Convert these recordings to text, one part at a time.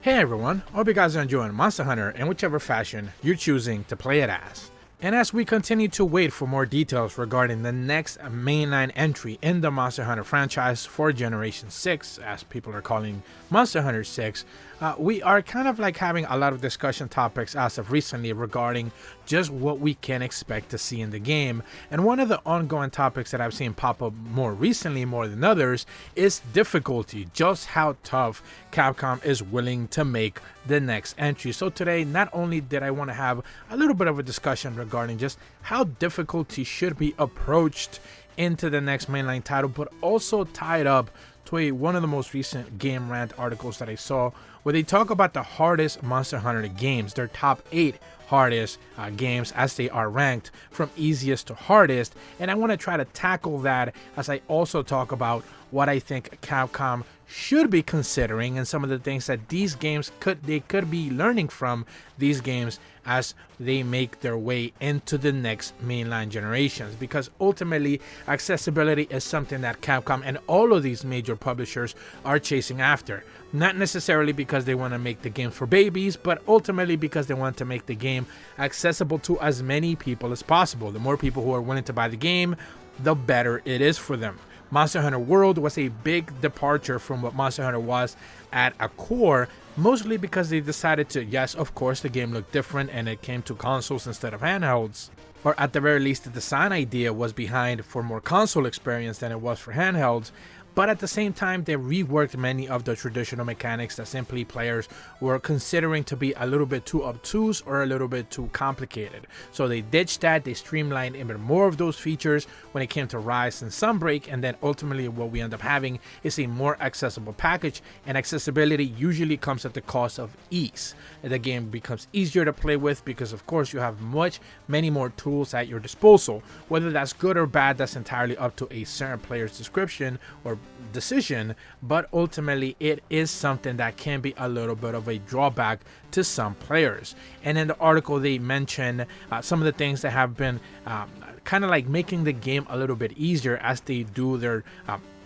Hey everyone, hope you guys are enjoying Monster Hunter in whichever fashion you're choosing to play it as. And as we continue to wait for more details regarding the next mainline entry in the Monster Hunter franchise for Generation 6, as people are calling Monster Hunter 6, we are kind of like having a lot of discussion topics as of recently regarding just what we can expect to see in the game. And one of the ongoing topics that I've seen pop up more recently, more than others, is difficulty, just how tough Capcom is willing to make the next entry. So today, not only did I want to have a little bit of a discussion regarding just how difficulty should be approached into the next mainline title, but also tied up to one of the most recent Game Rant articles that I saw, where they talk about the hardest Monster Hunter games, their top 8 hardest games as they are ranked from easiest to hardest. And I want to try to tackle that as I also talk about what I think Capcom should be considering and some of the things that these games could be learning from these games as they make their way into the next mainline generations, because ultimately accessibility is something that Capcom and all of these major publishers are chasing after, not necessarily because they want to make the game for babies, but ultimately because they want to make the game accessible to as many people as possible. The more people who are willing to buy the game, the better it is for them. Monster Hunter World was a big departure from what Monster Hunter was at a core, mostly because they decided to, yes, of course, the game looked different and it came to consoles instead of handhelds. Or at the very least, the design idea was behind for more console experience than it was for handhelds. But at the same time, they reworked many of the traditional mechanics that simply players were considering to be a little bit too obtuse or a little bit too complicated. So they ditched that, they streamlined even more of those features when it came to Rise and Sunbreak, and then ultimately what we end up having is a more accessible package, and accessibility usually comes at the cost of ease. The game becomes easier to play with because of course you have many more tools at your disposal. Whether that's good or bad, that's entirely up to a certain player's description or decision, but ultimately it is something that can be a little bit of a drawback to some players. And in the article they mention some of the things that have been kind of like making the game a little bit easier as they do their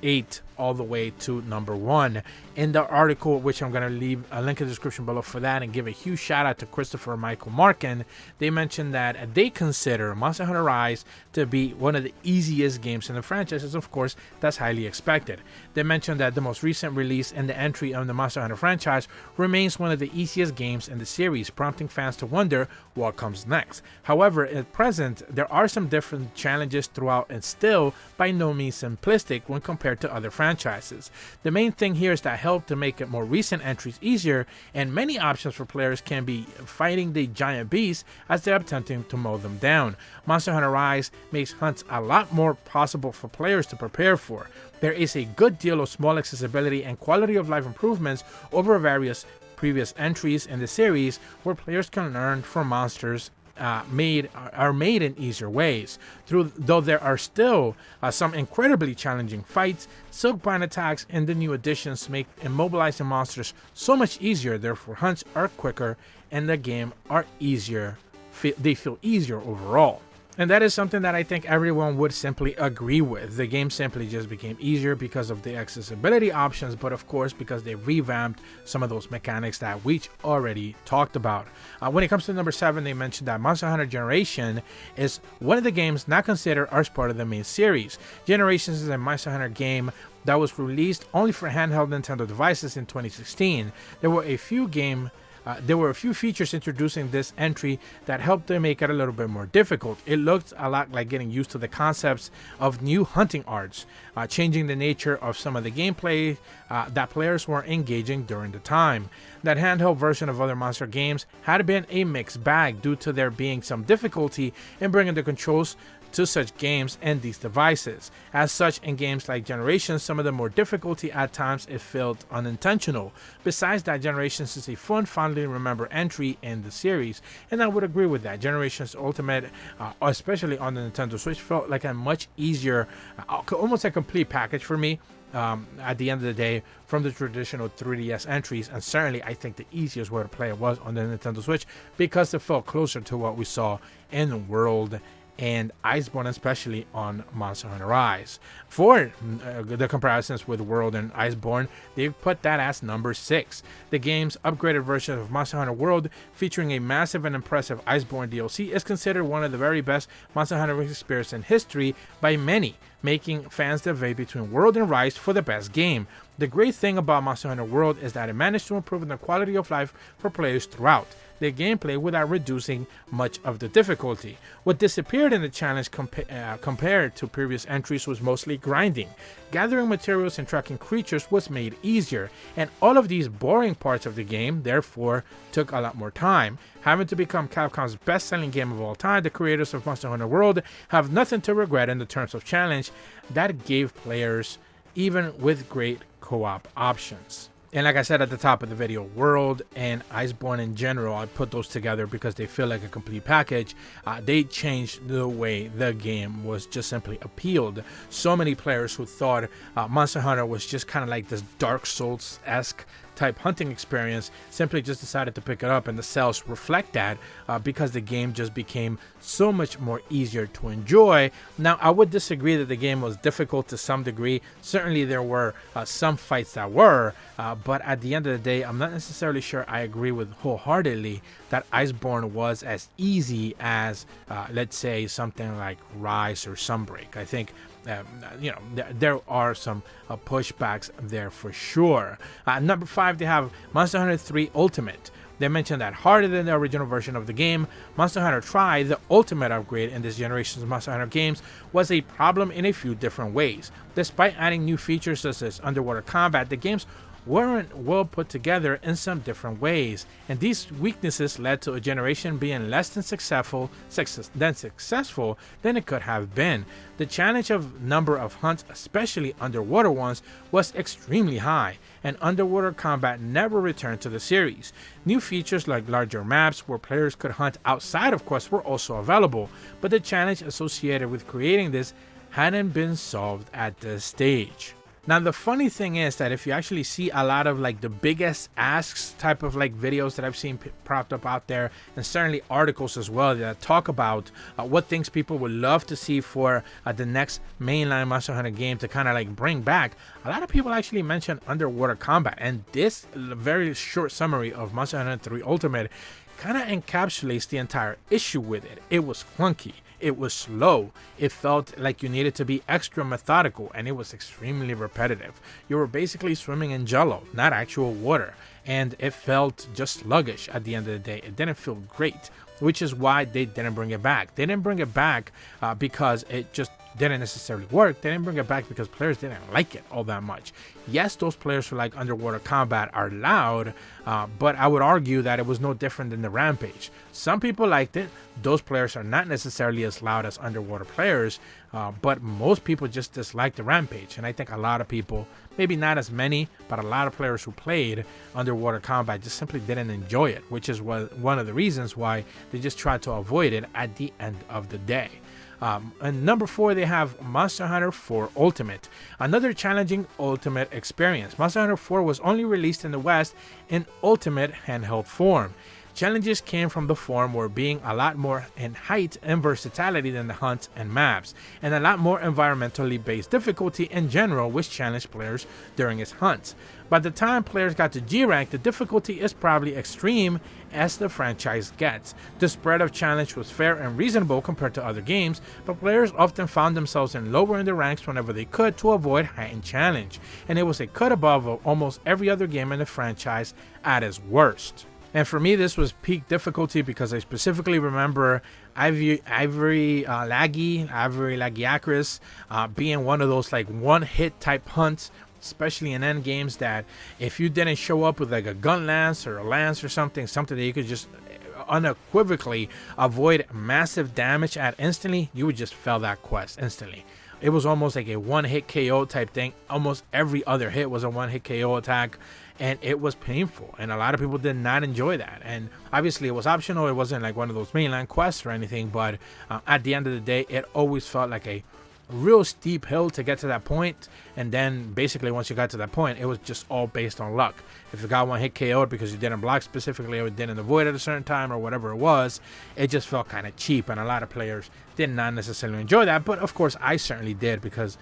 8 all the way to number 1. In the article, which I'm going to leave a link in the description below for that, and give a huge shout out to Christopher Michael Markin, they mentioned that they consider Monster Hunter Rise to be one of the easiest games in the franchise, and of course that's highly expected. They mentioned that the most recent release in the entry of the Monster Hunter franchise remains one of the easiest games in the series, prompting fans to wonder what comes next. However, at present there are some different challenges throughout and still by no means simplistic when compared to other franchises. The main thing here is that help to make it more recent entries easier, and many options for players can be fighting the giant beasts as they're attempting to mow them down. Monster Hunter Rise makes hunts a lot more possible for players to prepare for. There is a good deal of small accessibility and quality of life improvements over various previous entries in the series, where players can learn from monsters made in easier ways. Though there are still some incredibly challenging fights, silkbind attacks and the new additions make immobilizing monsters so much easier. Therefore, hunts are quicker and the game are easier. They feel easier overall. And that is something that I think everyone would simply agree with. The game simply just became easier because of the accessibility options, but of course because they revamped some of those mechanics that we already talked about. When it comes to number 7, they mentioned that Monster Hunter Generation is one of the games not considered as part of the main series. Generations is a Monster Hunter game that was released only for handheld Nintendo devices in 2016. There were a few features introducing this entry that helped to make it a little bit more difficult. It looked a lot like getting used to the concepts of new hunting arts, changing the nature of some of the gameplay that players were engaging during the time. That handheld version of other monster games had been a mixed bag due to there being some difficulty in bringing the controls to such games and these devices. As such, in games like Generations, some of the more difficulty at times it felt unintentional. Besides that, Generations is a fun, fondly remembered entry in the series, and I would agree with that. Generations Ultimate, especially on the Nintendo Switch, felt like a much easier, almost a complete package for me. At the end of the day, from the traditional 3DS entries, and certainly I think the easiest way to play it was on the Nintendo Switch because it felt closer to what we saw in World and Iceborne, especially on Monster Hunter Rise. For the comparisons with World and Iceborne, they put that as number 6. The game's upgraded version of Monster Hunter World, featuring a massive and impressive Iceborne DLC, is considered one of the very best Monster Hunter experiences in history by many, making fans debate between World and Rise for the best game. The great thing about Monster Hunter World is that it managed to improve the quality of life for players throughout the gameplay without reducing much of the difficulty. What disappeared in the challenge compared to previous entries was mostly grinding. Gathering materials and tracking creatures was made easier, and all of these boring parts of the game therefore took a lot more time. Having to become Capcom's best-selling game of all time, the creators of Monster Hunter World have nothing to regret in the terms of challenge that gave players, even with great co-op options. And like I said at the top of the video, World and Iceborne in general, I put those together because they feel like a complete package. They changed the way the game was just simply appealed. So many players who thought Monster Hunter was just kind of like this Dark Souls-esque type hunting experience simply just decided to pick it up, and the sales reflect that because the game just became so much more easier to enjoy. Now, I would disagree that the game was difficult to some degree. Certainly there were some fights that were, but at the end of the day, I'm not necessarily sure I agree with wholeheartedly that Iceborne was as easy as let's say something like Rise or Sunbreak. I think there are some pushbacks there for sure. Number 5, they have Monster Hunter 3 Ultimate. They mentioned that harder than the original version of the game, Monster Hunter Tri, the ultimate upgrade in this generation's Monster Hunter games, was a problem in a few different ways. Despite adding new features such as underwater combat, the games weren't well put together in some different ways, and these weaknesses led to a generation being less than successful than it could have been. The challenge of number of hunts, especially underwater ones, was extremely high, and underwater combat never returned to the series. New features like larger maps where players could hunt outside of quests were also available, but the challenge associated with creating this hadn't been solved at this stage. Now, the funny thing is that if you actually see a lot of like the biggest asks type of like videos that I've seen propped up out there, and certainly articles as well that talk about what things people would love to see for the next mainline Monster Hunter game to kind of like bring back, a lot of people actually mention underwater combat, and this very short summary of Monster Hunter 3 Ultimate kind of encapsulates the entire issue with it. It was clunky. It was slow. It felt like you needed to be extra methodical, and it was extremely repetitive. You were basically swimming in jello, not actual water, and it felt just sluggish at the end of the day. It didn't feel great, which is why they didn't bring it back. They didn't bring it back because it just didn't necessarily work. They didn't bring it back because players didn't like it all that much. Yes, those players who like underwater combat are loud, but I would argue that it was no different than the Rampage. Some people liked it. Those players are not necessarily as loud as underwater players, but most people just dislike the Rampage. And I think a lot of people, maybe not as many, but a lot of players who played underwater combat just simply didn't enjoy it, which is one of the reasons why they just tried to avoid it at the end of the day. And number 4, they have Monster Hunter 4 Ultimate, another challenging Ultimate experience. Monster Hunter 4 was only released in the West in Ultimate handheld form. Challenges came from the form were being a lot more in height and versatility than the hunts and maps, and a lot more environmentally based difficulty in general, which challenged players during its hunts. By the time players got to G rank, the difficulty is probably extreme as the franchise gets. The spread of challenge was fair and reasonable compared to other games, but players often found themselves in lower in the ranks whenever they could to avoid heightened challenge, and it was a cut above of almost every other game in the franchise at its worst. And for me, this was peak difficulty because I specifically remember Ivory Lagiacris being one of those like one-hit type hunts, especially in end games, that if you didn't show up with like a gun lance or a lance or something that you could just unequivocally avoid massive damage at instantly, you would just fail that quest instantly. It was almost like a one-hit KO type thing. Almost every other hit was a one-hit KO attack, and it was painful, and a lot of people did not enjoy that. And obviously it was optional. It wasn't like one of those mainline quests or anything, but at the end of the day, it always felt like a real steep hill to get to that point, and then basically once you got to that point, it was just all based on luck. If you got one hit KO'd because you didn't block specifically or didn't avoid at a certain time or whatever it was, it just felt kind of cheap, and a lot of players did not necessarily enjoy that. But of course I certainly did, because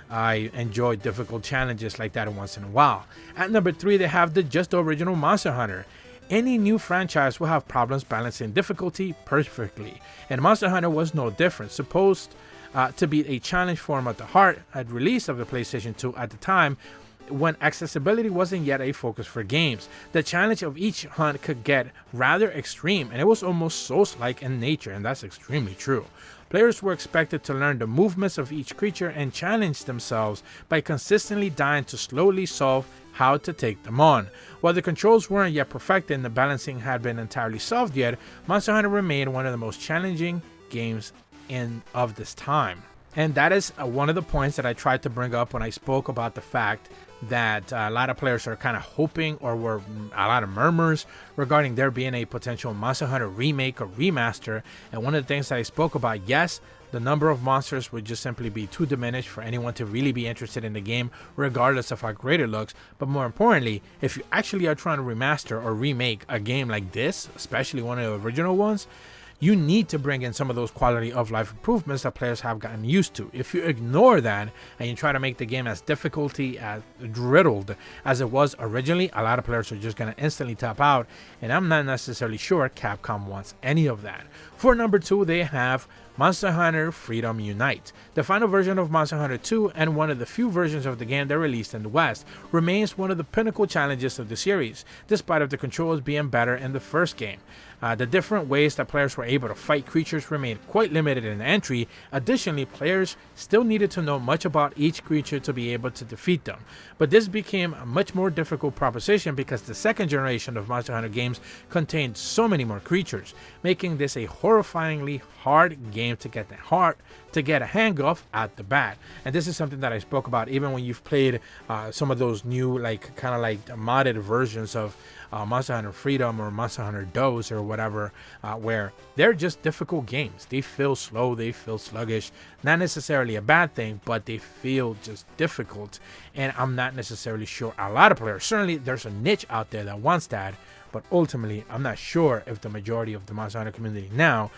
I enjoy difficult challenges like that once in a while. At number 3, they have the just original Monster Hunter. Any new franchise will have problems balancing difficulty perfectly, and Monster Hunter was no different. Supposed to be a challenge form at the heart at release of the PlayStation 2 at the time, when accessibility wasn't yet a focus for games. The challenge of each hunt could get rather extreme, and it was almost Souls-like in nature, and that's extremely true. Players were expected to learn the movements of each creature and challenge themselves by consistently dying to slowly solve how to take them on. While the controls weren't yet perfected and the balancing had been entirely solved yet, Monster Hunter remained one of the most challenging games of this time. And that is one of the points that I tried to bring up when I spoke about the fact that a lot of players are kind of hoping, or were a lot of murmurs regarding there being a potential Monster Hunter remake or remaster. And one of the things that I spoke about, yes, the number of monsters would just simply be too diminished for anyone to really be interested in the game, regardless of how great it looks. But more importantly, if you actually are trying to remaster or remake a game like this, especially one of the original ones, you need to bring in some of those quality of life improvements that players have gotten used to. If you ignore that and you try to make the game as difficulty, as riddled as it was originally, a lot of players are just going to instantly tap out, and I'm not necessarily sure Capcom wants any of that. For number 2, they have Monster Hunter Freedom Unite. The final version of Monster Hunter 2, and one of the few versions of the game that released in the West, remains one of the pinnacle challenges of the series, despite of the controls being better in the first game. The different ways that players were able to fight creatures remained quite limited in entry. Additionally, players still needed to know much about each creature to be able to defeat them. But this became a much more difficult proposition because the second generation of Monster Hunter games contained so many more creatures, making this a horrifyingly hard game to get a hang of at the bat. And this is something that I spoke about even when you've played some of those new, kind of like modded versions of Monster Hunter Freedom or Monster Hunter Dose or whatever, where they're just difficult games. They feel slow, they feel sluggish. Not necessarily a bad thing, but they feel just difficult. And I'm not necessarily sure a lot of players, certainly there's a niche out there that wants that, but ultimately I'm not sure if the majority of the Monster Hunter community now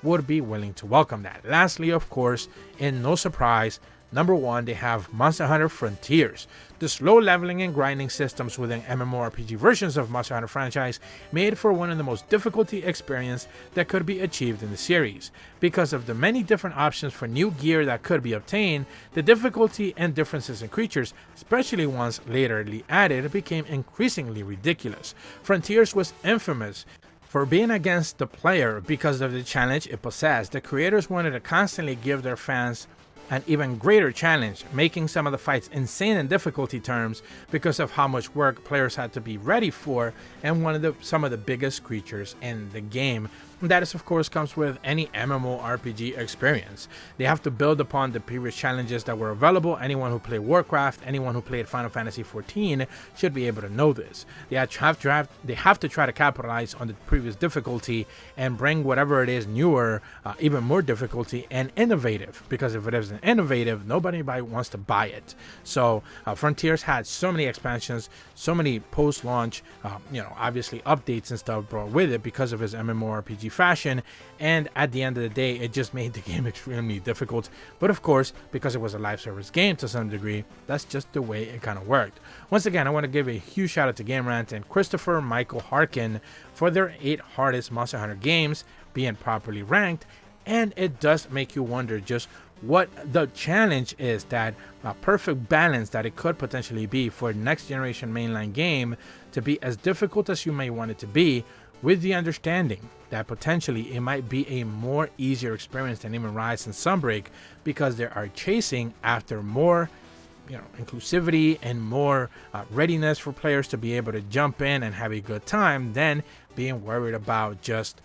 would be willing to welcome that. Lastly, of course, and no surprise, number 1, they have Monster Hunter Frontiers. The slow leveling and grinding systems within MMORPG versions of Monster Hunter franchise made for one of the most difficulty experience that could be achieved in the series. Because of the many different options for new gear that could be obtained, the difficulty and differences in creatures, especially ones laterly added, became increasingly ridiculous. Frontiers was infamous for being against the player because of the challenge it possessed. The creators wanted to constantly give their fans an even greater challenge, making some of the fights insane in difficulty terms because of how much work players had to be ready for, and some of the biggest creatures in the game. And that is, of course, comes with any MMORPG experience. They have to build upon the previous challenges that were available. Anyone who played Warcraft, anyone who played Final Fantasy XIV should be able to know this. They have to try to capitalize on the previous difficulty and bring whatever it is newer, even more difficulty and innovative. Because if it isn't innovative, nobody wants to buy it. So Frontiers had so many expansions, so many post-launch, obviously updates and stuff brought with it because of its MMORPG fashion, and at the end of the day it just made the game extremely difficult. But of course, because it was a live service game to some degree, that's just the way it kind of worked. Once again, I want to give a huge shout out to Game Rant and Christopher Michael Harkin for their 8 hardest Monster Hunter games being properly ranked, and it does make you wonder just what the challenge is, that perfect balance that it could potentially be for next generation mainline game to be as difficult as you may want it to be, with the understanding that potentially it might be a more easier experience than even Rise and Sunbreak, because they are chasing after more inclusivity and more readiness for players to be able to jump in and have a good time, than being worried about just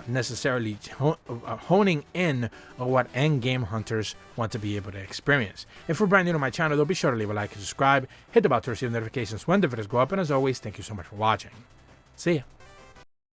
necessarily honing in on what end game hunters want to be able to experience. If you're brand new to my channel, though, be sure to leave a like and subscribe, hit the bell to receive notifications when the videos go up, and as always, thank you so much for watching. See ya.